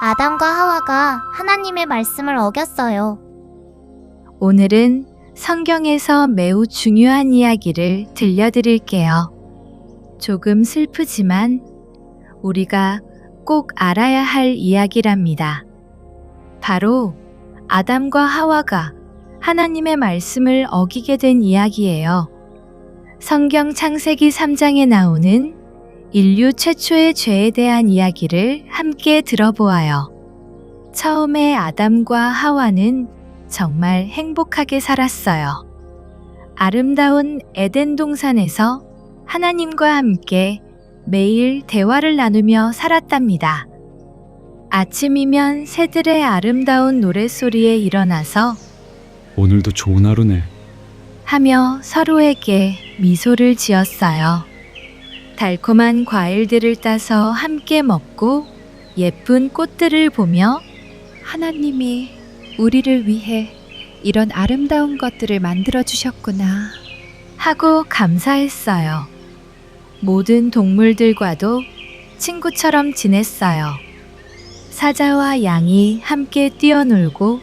아담과 하와가 하나님의 말씀을 어겼어요. 오늘은 성경에서 매우 중요한 이야기를 들려드릴게요. 조금 슬프지만 우리가 꼭 알아야 할 이야기랍니다. 바로 아담과 하와가 하나님의 말씀을 어기게 된 이야기예요. 성경 창세기 3장에 나오는 인류 최초의 죄에 대한 이야기를 함께 들어보아요. 처음에 아담과 하와는 정말 행복하게 살았어요. 아름다운 에덴 동산에서 하나님과 함께 매일 대화를 나누며 살았답니다. 아침이면 새들의 아름다운 노랫소리에 일어나서 오늘도 좋은 하루네. 하며 서로에게 미소를 지었어요. 달콤한 과일들을 따서 함께 먹고 예쁜 꽃들을 보며 하나님이 우리를 위해 이런 아름다운 것들을 만들어 주셨구나. 하고 감사했어요. 모든 동물들과도 친구처럼 지냈어요. 사자와 양이 함께 뛰어놀고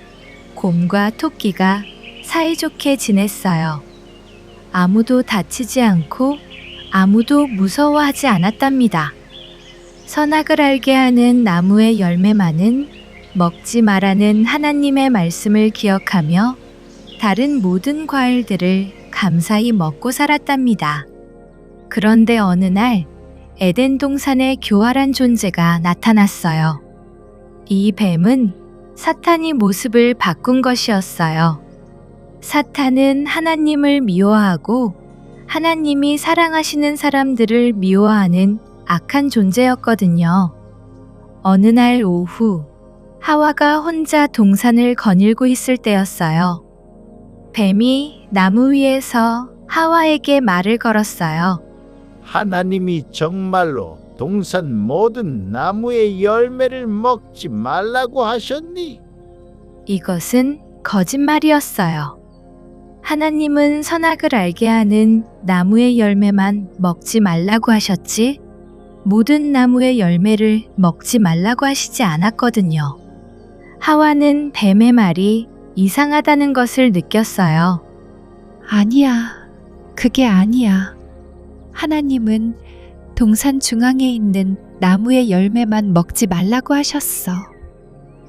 곰과 토끼가 사이좋게 지냈어요. 아무도 다치지 않고 아무도 무서워하지 않았답니다. 선악을 알게 하는 나무의 열매만은 먹지 말라는 하나님의 말씀을 기억하며 다른 모든 과일들을 감사히 먹고 살았답니다. 그런데 어느 날 에덴 동산에 교활한 존재가 나타났어요. 이 뱀은 사탄이 모습을 바꾼 것이었어요. 사탄은 하나님을 미워하고 하나님이 사랑하시는 사람들을 미워하는 악한 존재였거든요. 어느 날 오후 하와가 혼자 동산을 거닐고 있을 때였어요. 뱀이 나무 위에서 하와에게 말을 걸었어요. 하나님이 정말로 동산 모든 나무의 열매를 먹지 말라고 하셨니? 이것은 거짓말이었어요. 하나님은 선악을 알게 하는 나무의 열매만 먹지 말라고 하셨지, 모든 나무의 열매를 먹지 말라고 하시지 않았거든요. 하와는 뱀의 말이 이상하다는 것을 느꼈어요. 아니야. 그게 아니야. 하나님은 동산 중앙에 있는 나무의 열매만 먹지 말라고 하셨어.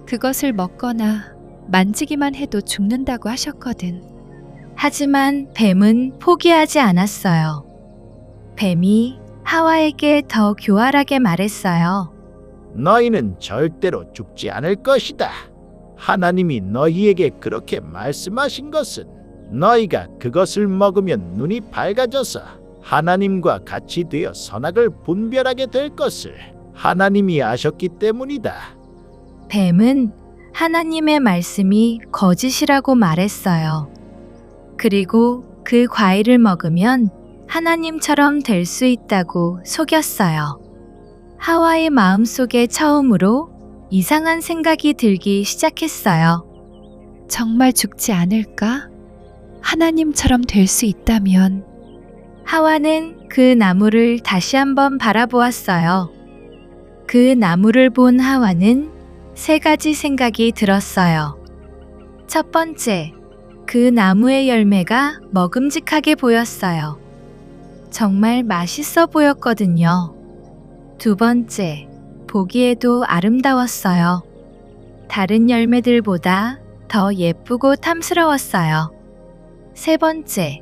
그것을 먹거나 만지기만 해도 죽는다고 하셨거든. 하지만 뱀은 포기하지 않았어요. 뱀이 하와에게 더 교활하게 말했어요. 너희는 절대로 죽지 않을 것이다. 하나님이 너희에게 그렇게 말씀하신 것은 너희가 그것을 먹으면 눈이 밝아져서 하나님과 같이 되어 선악을 분별하게 될 것을 하나님이 아셨기 때문이다. 뱀은 하나님의 말씀이 거짓이라고 말했어요. 그리고 그 과일을 먹으면 하나님처럼 될 수 있다고 속였어요. 하와의 마음속에 처음으로 이상한 생각이 들기 시작했어요. 정말 죽지 않을까? 하나님처럼 될 수 있다면. 하와는 그 나무를 다시 한번 바라보았어요. 그 나무를 본 하와는 세 가지 생각이 들었어요. 첫 번째, 그 나무의 열매가 먹음직하게 보였어요. 정말 맛있어 보였거든요. 두 번째, 보기에도 아름다웠어요. 다른 열매들보다 더 예쁘고 탐스러웠어요. 세 번째,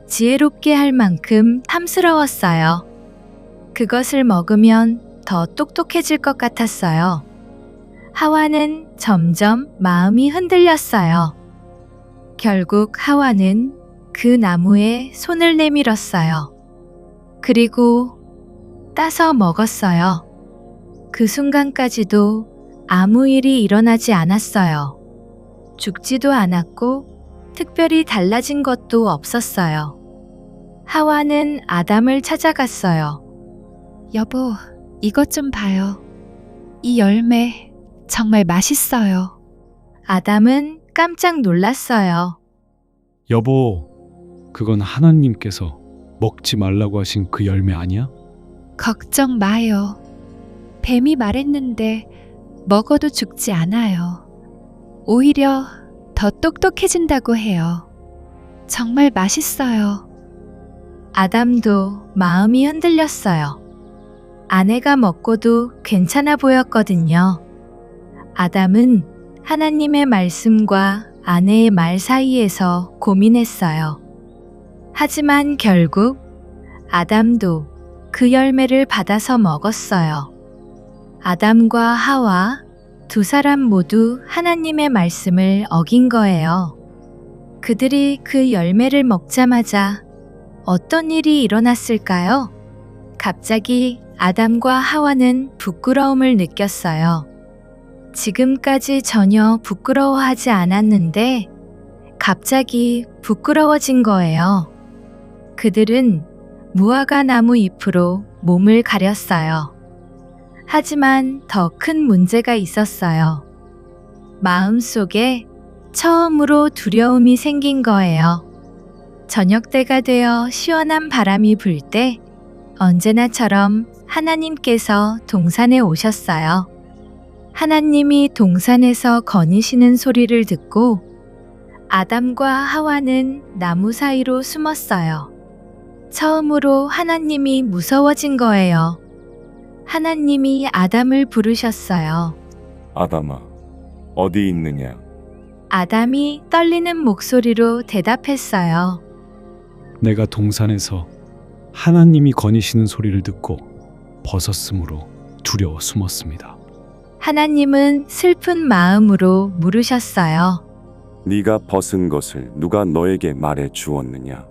지혜롭게 할 만큼 탐스러웠어요. 그것을 먹으면 더 똑똑해질 것 같았어요. 하와는 점점 마음이 흔들렸어요. 결국 하와는 그 나무에 손을 내밀었어요. 그리고 따서 먹었어요. 그 순간까지도 아무 일이 일어나지 않았어요. 죽지도 않았고 특별히 달라진 것도 없었어요. 하와는 아담을 찾아갔어요. 여보, 이것 좀 봐요. 이 열매 정말 맛있어요. 아담은 깜짝 놀랐어요. 여보, 그건 하나님께서 먹지 말라고 하신 그 열매 아니야? 걱정 마요. 뱀이 말했는데 먹어도 죽지 않아요. 오히려 더 똑똑해진다고 해요. 정말 맛있어요. 아담도 마음이 흔들렸어요. 아내가 먹고도 괜찮아 보였거든요. 아담은 하나님의 말씀과 아내의 말 사이에서 고민했어요. 하지만 결국 아담도 그 열매를 받아서 먹었어요. 아담과 하와 두 사람 모두 하나님의 말씀을 어긴 거예요. 그들이 그 열매를 먹자마자 어떤 일이 일어났을까요? 갑자기 아담과 하와는 부끄러움을 느꼈어요. 지금까지 전혀 부끄러워하지 않았는데 갑자기 부끄러워진 거예요. 그들은 무화과 나무 잎으로 몸을 가렸어요. 하지만 더 큰 문제가 있었어요. 마음속에 처음으로 두려움이 생긴 거예요. 저녁 때가 되어 시원한 바람이 불 때 언제나처럼 하나님께서 동산에 오셨어요. 하나님이 동산에서 거니시는 소리를 듣고 아담과 하와는 나무 사이로 숨었어요. 처음으로 하나님이 무서워진 거예요. 하나님이 아담을 부르셨어요. 아담아, 어디 있느냐? 아담이 떨리는 목소리로 대답했어요. 내가 동산에서 하나님이 거니시는 소리를 듣고 벗었으므로 두려워 숨었습니다. 하나님은 슬픈 마음으로 물으셨어요. 네가 벗은 것을 누가 너에게 말해 주었느냐?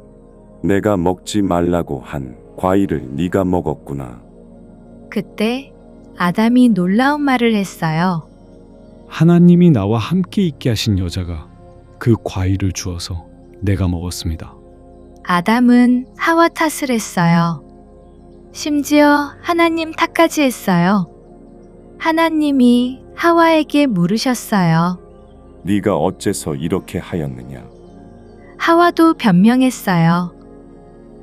내가 먹지 말라고 한 과일을 네가 먹었구나. 그때 아담이 놀라운 말을 했어요. 하나님이 나와 함께 있게 하신 여자가 그 과일을 주어서 내가 먹었습니다. 아담은 하와 탓을 했어요. 심지어 하나님 탓까지 했어요. 하나님이 하와에게 물으셨어요. 네가 어째서 이렇게 하였느냐? 하와도 변명했어요.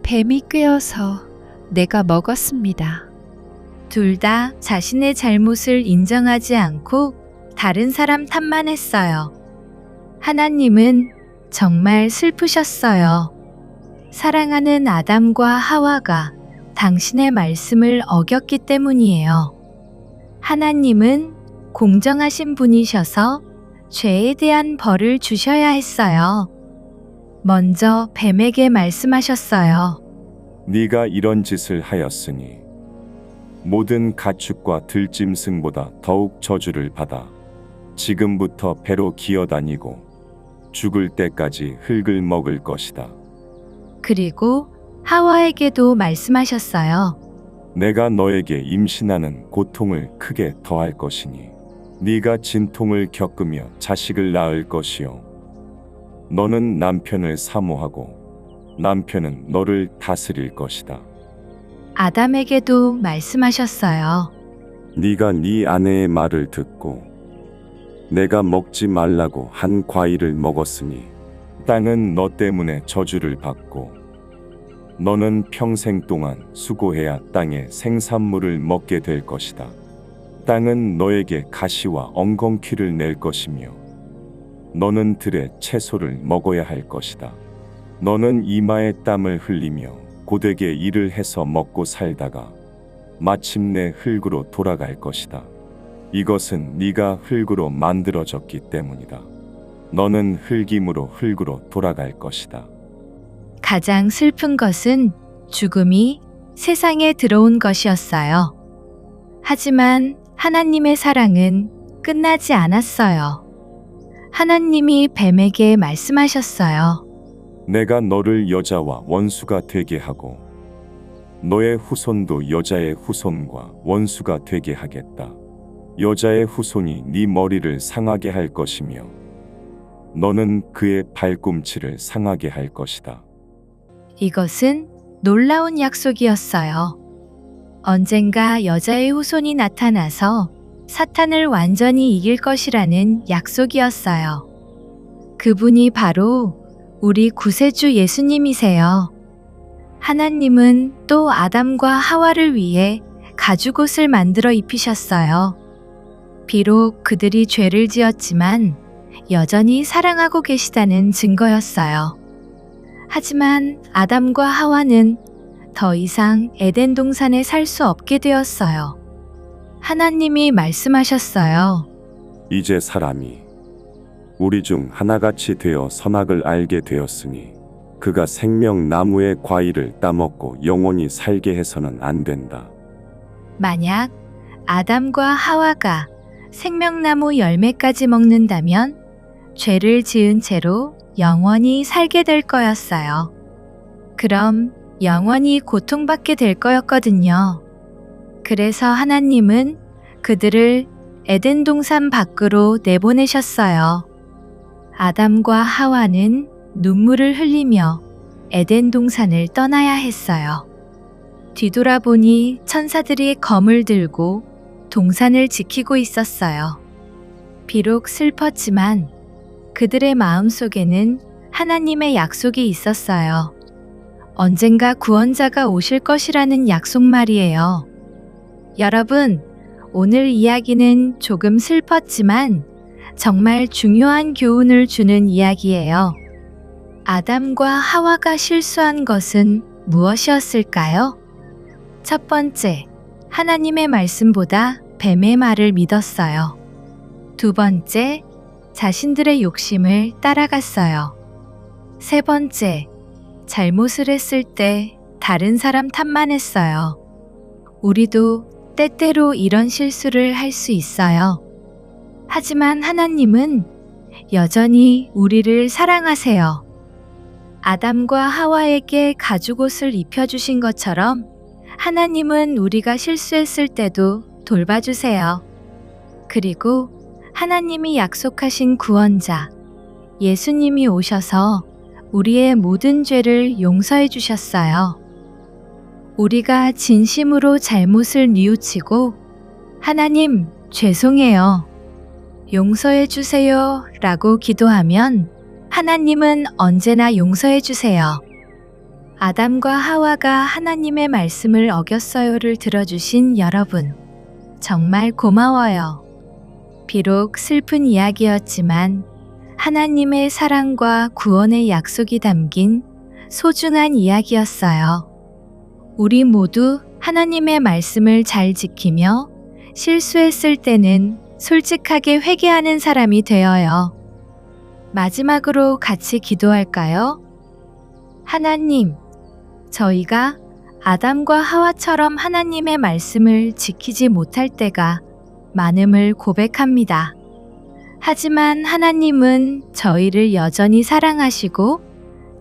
뱀이 꿰어서 내가 먹었습니다. 둘 다 자신의 잘못을 인정하지 않고 다른 사람 탓만 했어요. 하나님은 정말 슬프셨어요. 사랑하는 아담과 하와가 당신의 말씀을 어겼기 때문이에요. 하나님은 공정하신 분이셔서 죄에 대한 벌을 주셔야 했어요. 먼저 뱀에게 말씀하셨어요. 네가 이런 짓을 하였으니 모든 가축과 들짐승보다 더욱 저주를 받아 지금부터 배로 기어다니고 죽을 때까지 흙을 먹을 것이다. 그리고 하와에게도 말씀하셨어요. 내가 너에게 임신하는 고통을 크게 더할 것이니 네가 진통을 겪으며 자식을 낳을 것이요 너는 남편을 사모하고 남편은 너를 다스릴 것이다. 아담에게도 말씀하셨어요. 네가 네 아내의 말을 듣고 내가 먹지 말라고 한 과일을 먹었으니 땅은 너 때문에 저주를 받고 너는 평생 동안 수고해야 땅의 생산물을 먹게 될 것이다. 땅은 너에게 가시와 엉겅퀴를 낼 것이며 너는 들의 채소를 먹어야 할 것이다. 너는 이마에 땀을 흘리며 고되게 일을 해서 먹고 살다가 마침내 흙으로 돌아갈 것이다. 이것은 네가 흙으로 만들어졌기 때문이다. 너는 흙임으로 흙으로 돌아갈 것이다. 가장 슬픈 것은 죽음이 세상에 들어온 것이었어요. 하지만 하나님의 사랑은 끝나지 않았어요. 하나님이 뱀에게 말씀하셨어요. 내가 너를 여자와 원수가 되게 하고 너의 후손도 여자의 후손과 원수가 되게 하겠다. 여자의 후손이 네 머리를 상하게 할 것이며 너는 그의 발꿈치를 상하게 할 것이다. 이것은 놀라운 약속이었어요. 언젠가 여자의 후손이 나타나서 사탄을 완전히 이길 것이라는 약속이었어요. 그분이 바로 우리 구세주 예수님이세요. 하나님은 또 아담과 하와를 위해 가죽옷을 만들어 입히셨어요. 비록 그들이 죄를 지었지만 여전히 사랑하고 계시다는 증거였어요. 하지만 아담과 하와는 더 이상 에덴 동산에 살 수 없게 되었어요. 하나님이 말씀하셨어요. 이제 사람이 우리 중 하나같이 되어 선악을 알게 되었으니 그가 생명나무의 과일을 따먹고 영원히 살게 해서는 안 된다. 만약 아담과 하와가 생명나무 열매까지 먹는다면 죄를 지은 채로 영원히 살게 될 거였어요. 그럼 영원히 고통받게 될 거였거든요. 그래서 하나님은 그들을 에덴 동산 밖으로 내보내셨어요. 아담과 하와는 눈물을 흘리며 에덴 동산을 떠나야 했어요. 뒤돌아보니 천사들이 검을 들고 동산을 지키고 있었어요. 비록 슬펐지만 그들의 마음속에는 하나님의 약속이 있었어요. 언젠가 구원자가 오실 것이라는 약속 말이에요. 여러분, 오늘 이야기는 조금 슬펐지만 정말 중요한 교훈을 주는 이야기예요. 아담과 하와가 실수한 것은 무엇이었을까요? 첫 번째, 하나님의 말씀보다 뱀의 말을 믿었어요. 두 번째, 자신들의 욕심을 따라갔어요. 세 번째, 잘못을 했을 때 다른 사람 탓만 했어요. 우리도 때때로 이런 실수를 할 수 있어요. 하지만 하나님은 여전히 우리를 사랑하세요. 아담과 하와에게 가죽옷을 입혀주신 것처럼 하나님은 우리가 실수했을 때도 돌봐주세요. 그리고 하나님이 약속하신 구원자, 예수님이 오셔서 우리의 모든 죄를 용서해 주셨어요. 우리가 진심으로 잘못을 뉘우치고 하나님, 죄송해요. 용서해 주세요 라고 기도하면 하나님은 언제나 용서해 주세요. 아담과 하와가 하나님의 말씀을 어겼어요를 들어주신 여러분, 정말 고마워요. 비록 슬픈 이야기였지만 하나님의 사랑과 구원의 약속이 담긴 소중한 이야기였어요. 우리 모두 하나님의 말씀을 잘 지키며 실수했을 때는 솔직하게 회개하는 사람이 되어요. 마지막으로 같이 기도할까요? 하나님, 저희가 아담과 하와처럼 하나님의 말씀을 지키지 못할 때가 많음을 고백합니다. 하지만 하나님은 저희를 여전히 사랑하시고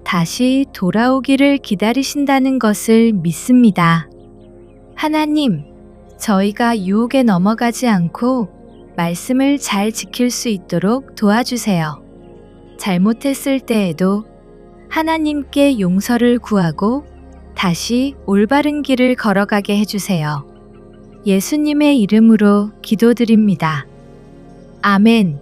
다시 돌아오기를 기다리신다는 것을 믿습니다. 하나님, 저희가 유혹에 넘어가지 않고 말씀을 잘 지킬 수 있도록 도와주세요. 잘못했을 때에도 하나님께 용서를 구하고 다시 올바른 길을 걸어가게 해주세요. 예수님의 이름으로 기도드립니다. 아멘.